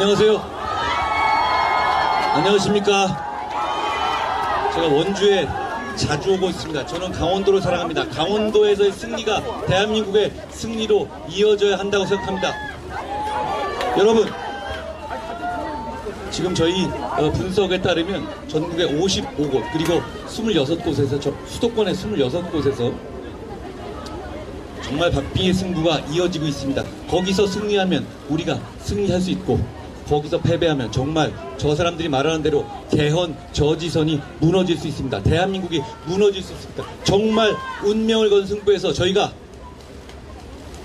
안녕하세요. 안녕하십니까. 제가 원주에 자주 오고 있습니다. 저는 강원도를 사랑합니다. 강원도에서의 승리가 대한민국의 승리로 이어져야 한다고 생각합니다. 여러분, 지금 저희 분석에 따르면 전국의 55곳 그리고 26곳에서 수도권의 26곳에서 정말 박빙의 승부가 이어지고 있습니다. 거기서 승리하면 우리가 승리할 수 있고, 거기서 패배하면 정말 저 사람들이 말하는 대로 개헌 저지선이 무너질 수 있습니다. 대한민국이 무너질 수 있습니다. 정말 운명을 건 승부에서 저희가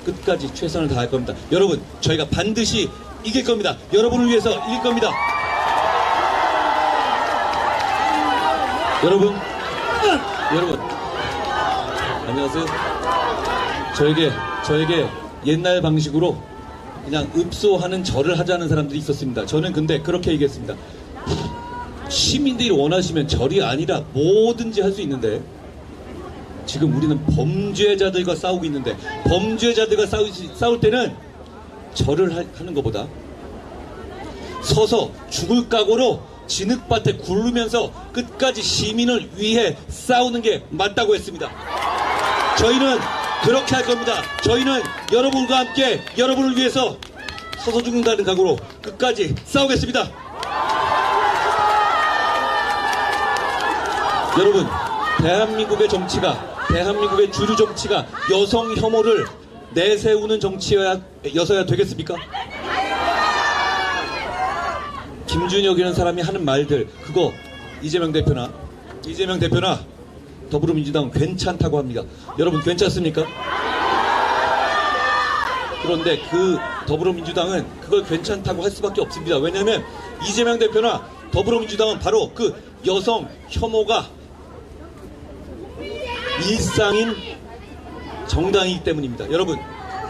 끝까지 최선을 다할 겁니다. 여러분, 저희가 반드시 이길 겁니다. 여러분을 위해서 이길 겁니다. 여러분, 안녕하세요. 저에게 옛날 방식으로 그냥 읍소하는 절을 하자는 사람들이 있었습니다. 저는 근데 그렇게 얘기했습니다. 시민들이 원하시면 절이 아니라 뭐든지 할 수 있는데, 지금 우리는 범죄자들과 싸우고 있는데, 범죄자들과 싸울 때는 절을 하는 것보다 서서 죽을 각오로 진흙밭에 굴르면서 끝까지 시민을 위해 싸우는 게 맞다고 했습니다. 저희는 그렇게 할 겁니다. 저희는 여러분과 함께 여러분을 위해서 서서 죽는다는 각오로 끝까지 싸우겠습니다. 여러분, 대한민국의 정치가, 대한민국의 주류 정치가 여성 혐오를 내세우는 정치여서야 되겠습니까? 김준혁이라는 사람이 하는 말들, 그거 이재명 대표나 더불어민주당은 괜찮다고 합니다. 여러분, 괜찮습니까? 그런데 그 더불어민주당은 그걸 괜찮다고 할 수밖에 없습니다. 왜냐하면 이재명 대표나 더불어민주당은 바로 그 여성 혐오가 일상인 정당이기 때문입니다. 여러분,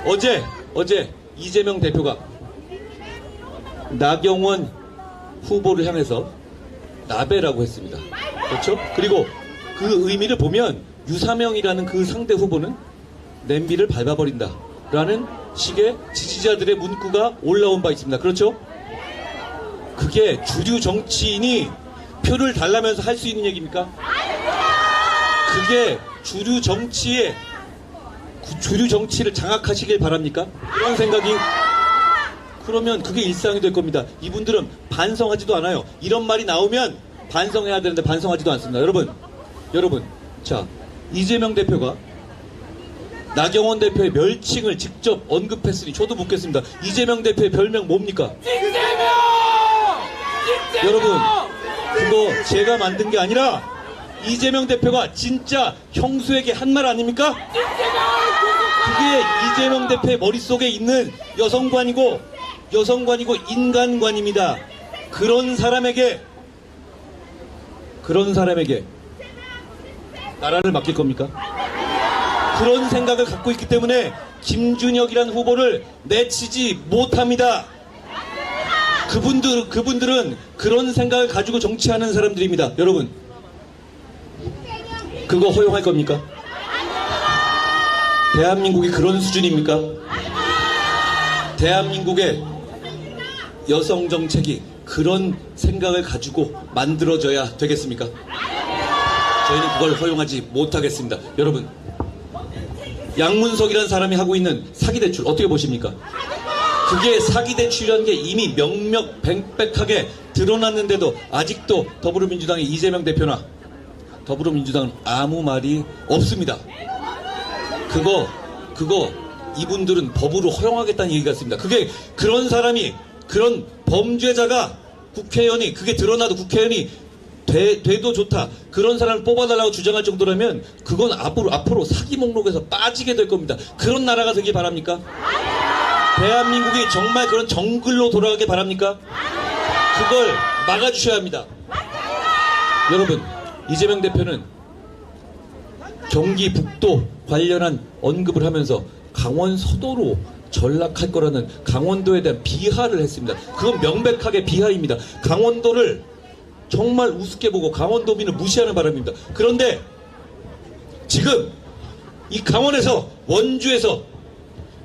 어제 이재명 대표가 나경원 후보를 향해서 나베라고 했습니다. 그렇죠? 그리고 그 의미를 보면 유사명이라는 그 상대 후보는 냄비를 밟아버린다 라는 식의 지지자들의 문구가 올라온 바 있습니다. 그렇죠? 그게 주류 정치인이 표를 달라면서 할 수 있는 얘기입니까? 그게 주류 정치를 장악하시길 바랍니까? 그런 생각이, 그러면 그게 일상이 될 겁니다. 이분들은 반성하지도 않아요. 이런 말이 나오면 반성해야 되는데 반성하지도 않습니다. 여러분, 자, 이재명 대표가 나경원 대표의 멸칭을 직접 언급했으니 저도 묻겠습니다. 이재명 대표의 별명 뭡니까? 이재명! 여러분, 그거 제가 만든 게 아니라 이재명 대표가 진짜 형수에게 한 말 아닙니까? 그게 이재명 대표의 머릿속에 있는 여성관이고 인간관입니다. 그런 사람에게 나라를 맡길 겁니까? 그런 생각을 갖고 있기 때문에 김준혁이라는 후보를 내치지 못합니다. 그분들은 그런 생각을 가지고 정치하는 사람들입니다. 여러분, 그거 허용할 겁니까? 대한민국이 그런 수준입니까? 대한민국의 여성 정책이 그런 생각을 가지고 만들어져야 되겠습니까? 저희는 그걸 허용하지 못하겠습니다. 여러분, 양문석이라는 사람이 하고 있는 사기대출 어떻게 보십니까? 그게 사기대출이라는 게 이미 명명백백하게 드러났는데도 아직도 더불어민주당의 이재명 대표나 더불어민주당은 아무 말이 없습니다. 그거 이분들은 법으로 허용하겠다는 얘기 같습니다. 그게 그런 사람이, 그런 범죄자가 국회의원이, 그게 드러나도 국회의원이 돼도 좋다, 그런 사람을 뽑아달라고 주장할 정도라면 그건 앞으로 사기 목록에서 빠지게 될 겁니다. 그런 나라가 되길 바랍니까? 대한민국이 정말 그런 정글로 돌아가길 바랍니까? 그걸 막아주셔야 합니다. 여러분, 이재명 대표는 경기 북도 관련한 언급을 하면서 강원 서도로 전락할 거라는 강원도에 대한 비하를 했습니다. 그건 명백하게 비하입니다. 강원도를 정말 우습게 보고 강원도민을 무시하는 바람입니다. 그런데 지금 이 강원에서, 원주에서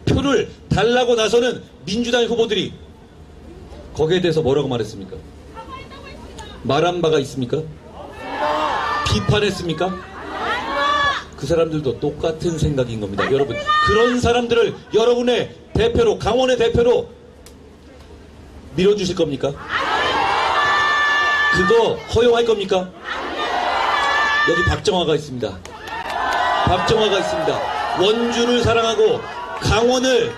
표를 달라고 나서는 민주당 후보들이 거기에 대해서 뭐라고 말했습니까? 말한 바가 있습니까? 비판했습니까? 그 사람들도 똑같은 생각인 겁니다. 여러분, 그런 사람들을 여러분의 대표로, 강원의 대표로 밀어주실 겁니까? 그거 허용할 겁니까? 여기 박정화가 있습니다. 박정화가 있습니다. 원주를 사랑하고 강원을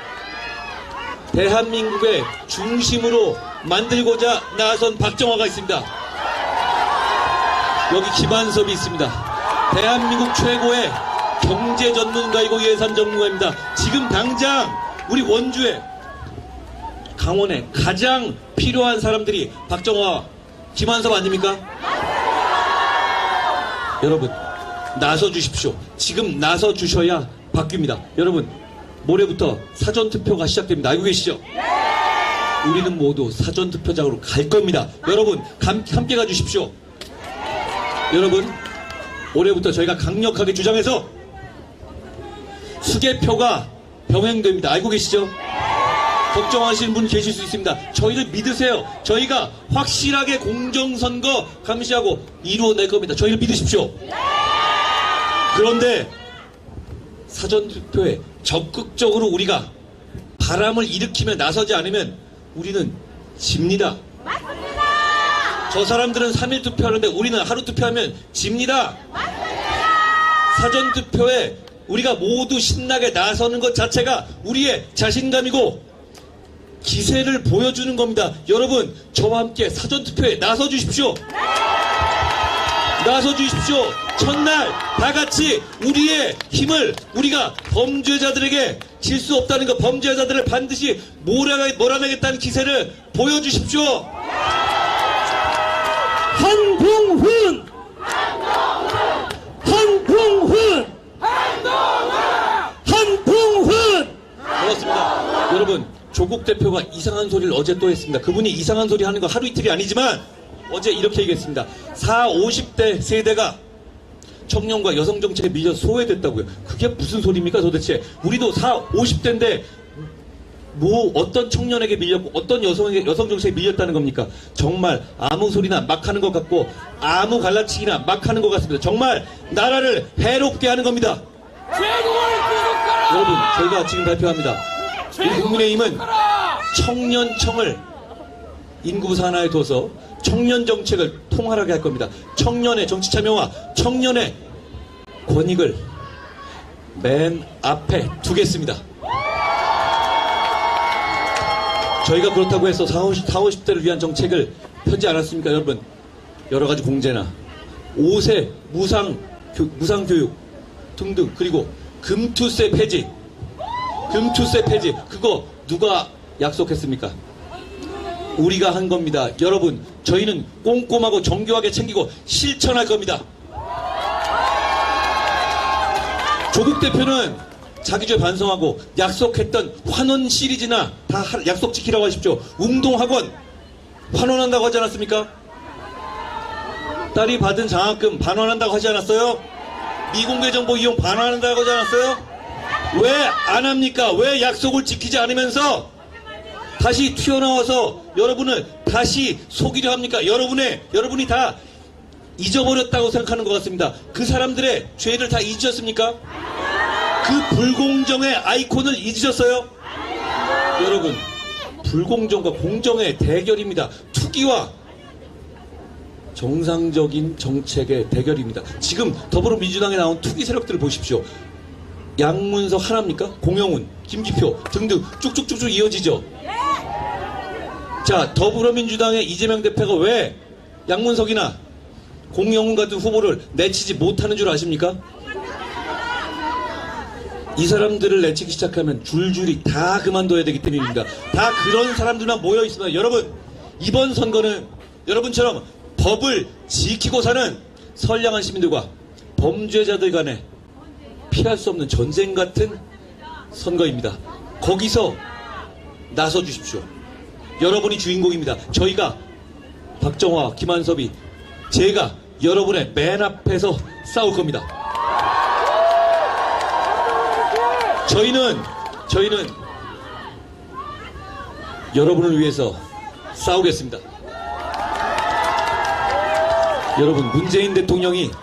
대한민국의 중심으로 만들고자 나선 박정화가 있습니다. 여기 김한섭이 있습니다. 대한민국 최고의 경제 전문가이고 예산 전문가입니다. 지금 당장 우리 원주에, 강원에 가장 필요한 사람들이 박정화, 김한섭 아닙니까? 여러분, 나서 주십시오. 지금 나서 주셔야 바뀝니다. 여러분, 모레부터 사전투표가 시작됩니다. 알고 계시죠? 우리는 모두 사전투표장으로 갈 겁니다. 여러분, 함께 가주십시오. 여러분, 올해부터 저희가 강력하게 주장해서 수개표가 병행됩니다. 알고 계시죠? 걱정하시는 분 계실 수 있습니다. 저희를 믿으세요. 저희가 확실하게 공정선거 감시하고 이루어낼 겁니다. 저희를 믿으십시오. 그런데 사전투표에 적극적으로 우리가 바람을 일으키며 나서지 않으면 우리는 집니다. 저 사람들은 3일 투표하는데 우리는 하루 투표하면 집니다. 사전투표에 우리가 모두 신나게 나서는 것 자체가 우리의 자신감이고 기세를 보여주는 겁니다. 여러분, 저와 함께 사전투표에 나서 주십시오. 나서 주십시오. 첫날 다 같이 우리의 힘을, 우리가 범죄자들에게 질 수 없다는 것, 범죄자들을 반드시 몰아내겠다는 기세를 보여주십시오. 한동훈! 한동훈! 한동훈! 고맙습니다. 여러분, 조국 대표가 이상한 소리를 어제 또 했습니다. 그분이 이상한 소리 하는 거 하루 이틀이 아니지만 어제 이렇게 얘기했습니다. 40, 50대 세대가 청년과 여성 정책에 밀려 소외됐다고요. 그게 무슨 소리입니까 도대체? 우리도 40, 50대인데 뭐 어떤 청년에게 밀렸고 어떤 여성 정책에 밀렸다는 겁니까? 정말 아무 소리나 막 하는 것 같고 아무 갈라치기나 막 하는 것 같습니다. 정말 나라를 해롭게 하는 겁니다. 여러분, 저희가 지금 발표합니다. 우리 국민의힘은 청년청을 인구 산하에 둬서 청년 정책을 통할하게 할 겁니다. 청년의 정치 참여와 청년의 권익을 맨 앞에 두겠습니다. 저희가 그렇다고 해서 40, 50대를 위한 정책을 펴지 않았습니까, 여러분? 여러 가지 공제나 5세 무상교육 등등, 그리고 금투세 폐지, 그거 누가 약속했습니까? 우리가 한 겁니다. 여러분, 저희는 꼼꼼하고 정교하게 챙기고 실천할 겁니다. 조국 대표는 자기죄 반성하고 약속했던 환원 시리즈나 다 약속 지키라고 하십시오. 운동학원 환원한다고 하지 않았습니까? 딸이 받은 장학금 반환한다고 하지 않았어요? 미공개 정보 이용 반환한다고 하지 않았어요? 왜 안 합니까? 왜 약속을 지키지 않으면서 다시 튀어나와서 여러분을 다시 속이려 합니까? 여러분이 다 잊어버렸다고 생각하는 것 같습니다. 그 사람들의 죄를 다 잊으셨습니까? 그 불공정의 아이콘을 잊으셨어요? 여러분, 불공정과 공정의 대결입니다. 투기와 정상적인 정책의 대결입니다. 지금 더불어민주당에 나온 투기 세력들을 보십시오. 양문석 하나입니까? 공영훈, 김기표 등등 쭉쭉쭉쭉 이어지죠. 자, 더불어민주당의 이재명 대표가 왜 양문석이나 공영훈 같은 후보를 내치지 못하는 줄 아십니까? 이 사람들을 내치기 시작하면 줄줄이 다 그만둬야 되기 때문입니다. 다 그런 사람들만 모여 있습니다. 여러분, 이번 선거는 여러분처럼 법을 지키고 사는 선량한 시민들과 범죄자들 간에 피할 수 없는 전쟁 같은 선거입니다. 거기서 나서 주십시오. 여러분이 주인공입니다. 저희가, 박정화, 김한섭이, 제가 여러분의 맨 앞에서 싸울 겁니다. 저희는 여러분을 위해서 싸우겠습니다. 여러분, 문재인 대통령이